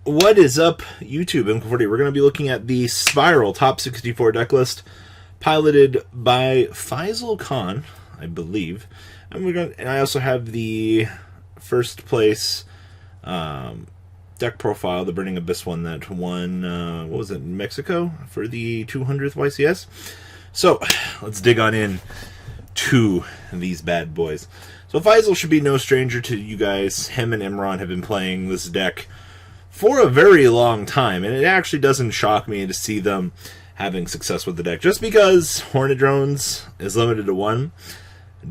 What is up, YouTube? M40. We're going to be looking at the Spyral Top 64 deck list, piloted by Fisals Khan, I believe. And I also have the first place deck profile, the Burning Abyss one that won, what was it, Mexico for the 200th YCS. So let's dig on in to these bad boys. So Fisals should be no stranger to you guys. Him and Imran have been playing this deck for a very long time, and it actually doesn't shock me to see them having success with the deck. Just because Hornet Drones is limited to one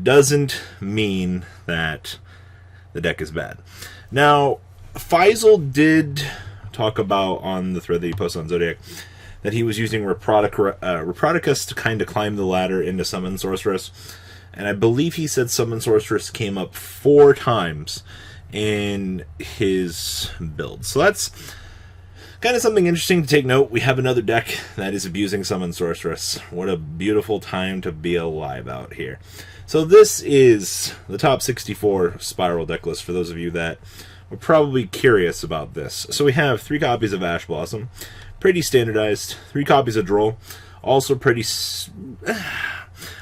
doesn't mean that the deck is bad. Now, Fisal did talk about on the thread that he posted on Zodiac that he was using Reproticus to kind of climb the ladder into Summon Sorceress, and I believe he said Summon Sorceress came up 4 times in his build. So that's kind of something interesting to take note. We have another deck that is abusing Summon Sorceress. What a beautiful time to be alive out here. So this is the top 64 Spyral deck list for those of you that were probably curious about this. So we have 3 copies of Ash Blossom, pretty standardized, 3 copies of Droll, also pretty...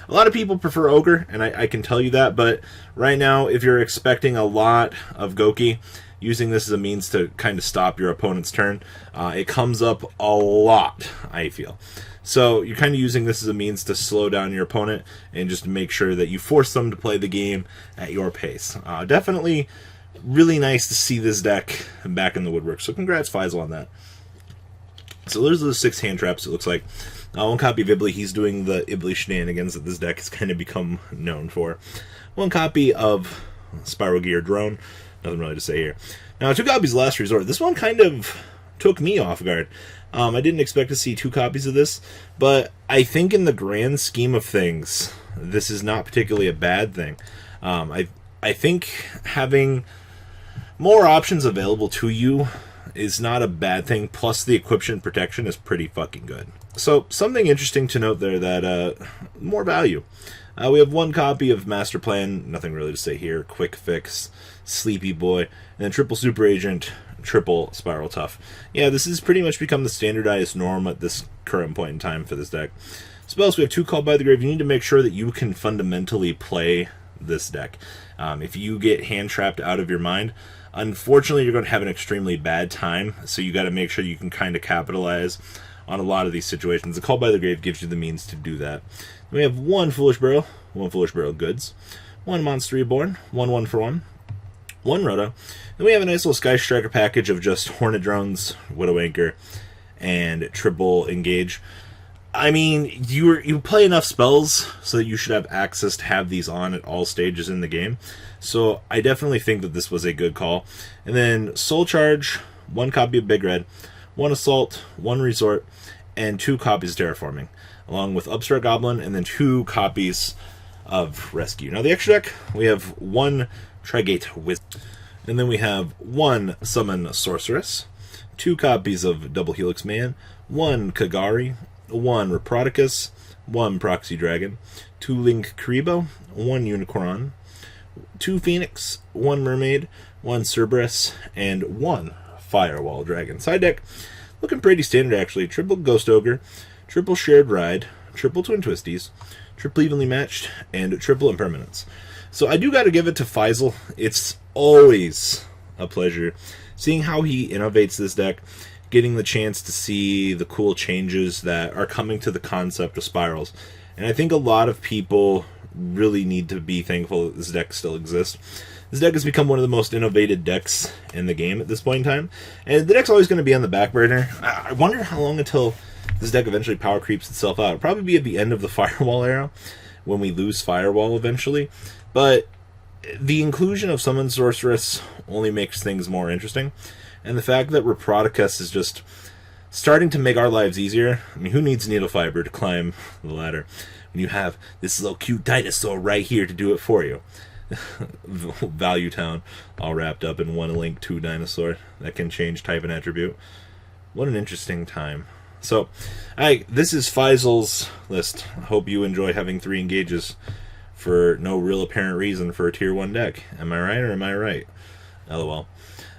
A lot of people prefer Ogre, and I can tell you that, but right now, if you're expecting a lot of Goki, using this as a means to kind of stop your opponent's turn, it comes up a lot, I feel. So you're kind of using this as a means to slow down your opponent and just make sure that you force them to play the game at your pace. Definitely really nice to see this deck back in the woodwork, so congrats Fisal on that. So there's those 6 hand traps, it looks like. One copy of Ibly, he's doing the Ibly shenanigans that this deck has kind of become known for. 1 copy of Spiral Gear Drone, nothing really to say here. Now, 2 copies of Last Resort. This one kind of took me off guard. I didn't expect to see 2 copies of this, but I think in the grand scheme of things, this is not particularly a bad thing. I think having more options available to you is not a bad thing, plus the equipment protection is pretty fucking good. So, something interesting to note there that, more value. We have 1 copy of Master Plan, nothing really to say here, Quick Fix, Sleepy Boy, and then triple Super Agent, triple Spyral Tough. Yeah, this has pretty much become the standardized norm at this current point in time for this deck. Spells, we have 2 Called by the Grave. You need to make sure that you can fundamentally play this deck. If you get hand trapped out of your mind, unfortunately you're going to have an extremely bad time, so you got to make sure you can kind of capitalize on a lot of these situations. The Call by the Grave gives you the means to do that. We have 1 Foolish Barrel, 1 Foolish Barrel Goods, 1 Monster Reborn, 1 for 1, 1 Rhoda. Then we have a nice little Sky Striker package of just Hornet Drones, Widow Anchor, and triple Engage. I mean, you play enough spells so that you should have access to have these on at all stages in the game. So I definitely think that this was a good call. And then Soul Charge, 1 copy of Big Red, 1 Assault, 1 Resort, and 2 copies of Terraforming, along with Upstart Goblin, and then 2 copies of Rescue. Now the extra deck, we have 1 Trigate Wizard, and then we have 1 Summon Sorceress, 2 copies of Double Helix Man, 1 Kagari, 1 Reproticus, 1 Proxy Dragon, 2 Link Karibo, 1 Unicorn, 2 Phoenix, 1 Mermaid, 1 Cerberus, and 1 Firewall Dragon. Side deck, looking pretty standard actually. Triple Ghost Ogre, triple Shared Ride, triple Twin Twisties, triple Evenly Matched, and triple Impermanence. So I do got to give it to Fisal. It's always a pleasure seeing how he innovates this deck, getting the chance to see the cool changes that are coming to the concept of Spyrals. And I think a lot of people really need to be thankful that this deck still exists. This deck has become one of the most innovative decks in the game at this point in time, and the deck's always going to be on the back burner. I wonder how long until this deck eventually power creeps itself out. It'll probably be at the end of the Firewall era, when we lose Firewall eventually, but the inclusion of Summon Sorceress only makes things more interesting, and the fact that Reproticus is just starting to make our lives easier. I mean, who needs needle fiber to climb the ladder when you have this little cute dinosaur right here to do it for you? Value Town all wrapped up in 1 Link 2 dinosaur that can change type and attribute. What an interesting time. So, this is Fisal's list. I hope you enjoy having 3 engages for no real apparent reason for a tier 1 deck. Am I right or am I right? LOL.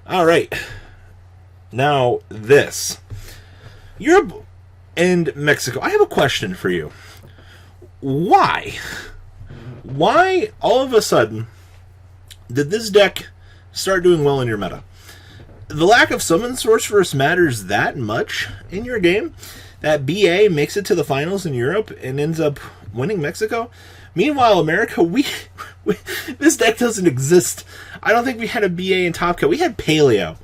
Alright. Now, this. Europe and Mexico. I have a question for you. Why? Why, all of a sudden, did this deck start doing well in your meta? The lack of summon sorceress matters that much in your game that BA makes it to the finals in Europe and ends up winning Mexico? Meanwhile, America, this deck doesn't exist. I don't think we had a BA in Top Cut. We had Paleo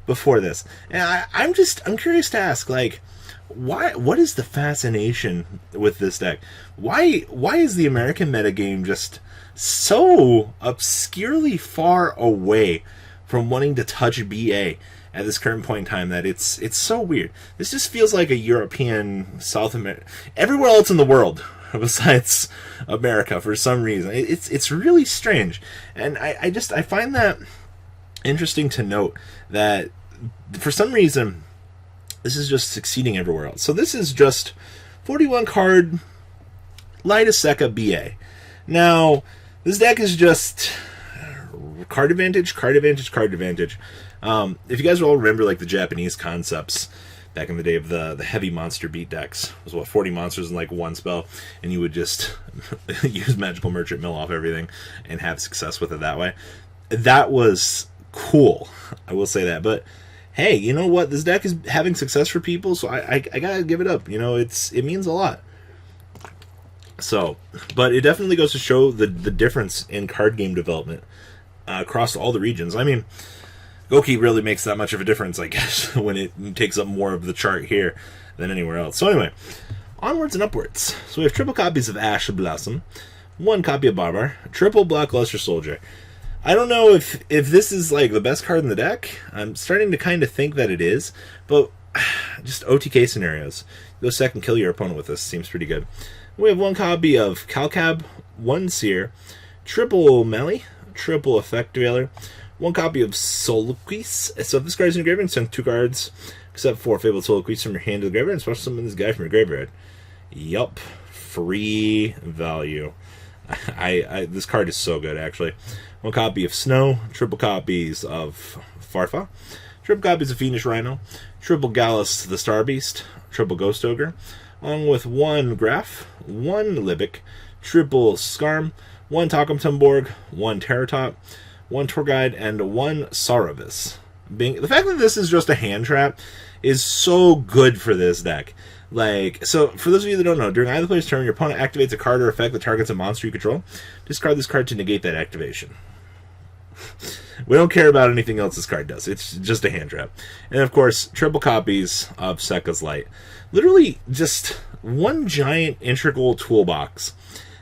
before this. And I'm curious to ask, like, what is the fascination with this deck? Why is the American metagame just so obscurely far away from wanting to touch BA at this current point in time that it's so weird? This just feels like a European, South America, everywhere else in the world besides America for some reason. It's really strange, and I find that interesting to note that for some reason this is just succeeding everywhere else. So this is just 41 card Light Seca BA. Now this deck is just card advantage, card advantage, card advantage. If you guys all remember, like, the Japanese concepts back in the day of the heavy monster beat decks, it was 40 monsters in like one spell, and you would just use Magical Merchant Mill off everything and have success with it that way. That was cool, I will say that. But hey, you know what? This deck is having success for people, so I gotta give it up. You know, it means a lot. So, but it definitely goes to show the difference in card game development across all the regions. I mean, Goki really makes that much of a difference, I guess, when it takes up more of the chart here than anywhere else. So anyway, onwards and upwards. So we have triple copies of Ash Blossom, one copy of Barbar, triple Black Luster Soldier. I don't know if this is like the best card in the deck. I'm starting to kind of think that it is, but just OTK scenarios. Go second, kill your opponent with this. Seems pretty good. We have one copy of Calcab, one Seer, triple Melee, triple Effect Veiler, one copy of Soliquis. So if this card's in your graveyard, send 2 cards, except for Fabled Soliquis, from your hand to the graveyard, and special summon this guy from your graveyard. Yup. Free value. This card is so good, actually. One copy of Snow, triple copies of Farfa, triple copies of Fiendish Rhino, triple Gallus the Star Beast, triple Ghost Ogre, along with one Graph, one Libic, triple Skarm, one Takumtumborg, one Terratop, one Tour Guide, and one Saravis. The fact that this is just a hand trap is so good for this deck. Like, so for those of you that don't know, during either player's turn, your opponent activates a card or effect that targets a monster you control. Discard this card to negate that activation. We don't care about anything else this card does. It's just a hand trap. And of course, triple copies of Sekka's Light. Literally just one giant integral toolbox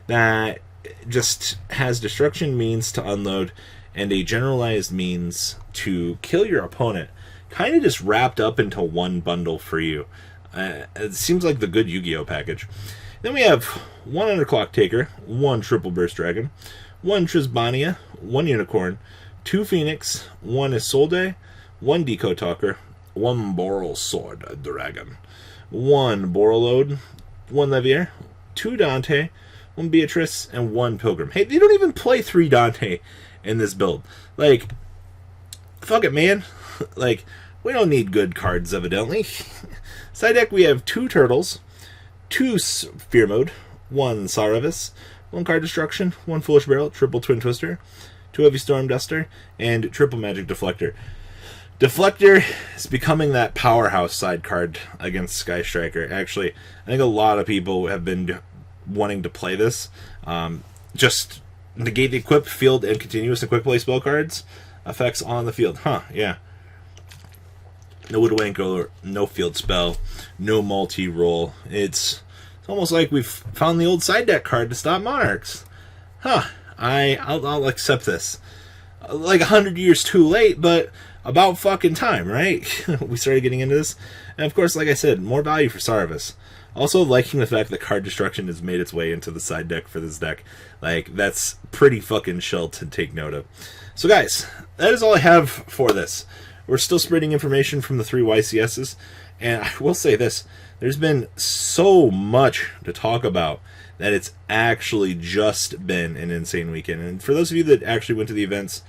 that just has destruction means to unload and a generalized means to kill your opponent, kind of just wrapped up into one bundle for you. It seems like the good Yu-Gi-Oh package. Then we have one Underclock Taker, one Triple Burst Dragon, one Trisbania, one Unicorn, 2 Phoenix, one Isolde, one Decode Talker, one Boral Sword Dragon, one Borreload, one Levier, 2 Dante, one Beatrice, and one Pilgrim. Hey, they don't even play 3 Dante in this build. Like, fuck it, man. Like, we don't need good cards, evidently. Side deck, we have 2 Turtles, 2 Fear Mode, 1 Saravis, 1 Card Destruction, 1 Foolish Barrel, triple Twin Twister, 2 Heavy Storm Duster, and triple Magic Deflector. Deflector is becoming that powerhouse side card against Sky Striker. Actually, I think a lot of people have been wanting to play this. Just negate the equip, field, and continuous and quick play spell cards effects on the field. Yeah. No Woodwank, no field spell, no multi-roll. It's almost like we've found the old side deck card to stop Monarchs. I'll accept this. Like 100 years too late, but about fucking time, right? We started getting into this. And of course, like I said, more value for Saravis. Also liking the fact that card destruction has made its way into the side deck for this deck. Like, that's pretty fucking chill to take note of. So guys, that is all I have for this. We're still spreading information from the 3 YCSs, and I will say this, there's been so much to talk about that it's actually just been an insane weekend. And for those of you that actually went to the events,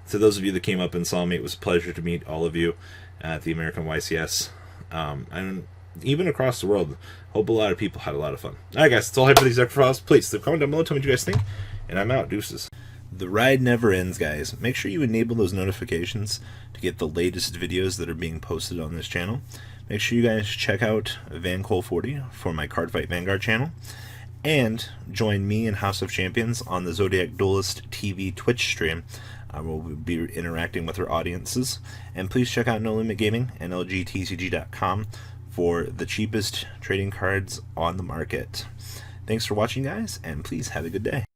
to those of you that came up and saw me, it was a pleasure to meet all of you. at the American YCS, and even across the world. Hope a lot of people had a lot of fun. Alright guys, that's all I have for these extra files. Please leave a comment down below, tell me what you guys think, and I'm out. Deuces. The ride never ends, guys. Make sure you enable those notifications to get the latest videos that are being posted on this channel. Make sure you guys check out VanCole40 for my Cardfight Vanguard channel, and join me and House of Champions on the Zodiac Duelist TV Twitch stream. We'll be interacting with our audiences. And please check out No Limit Gaming and LGTCG.com for the cheapest trading cards on the market. Thanks for watching, guys, and please have a good day.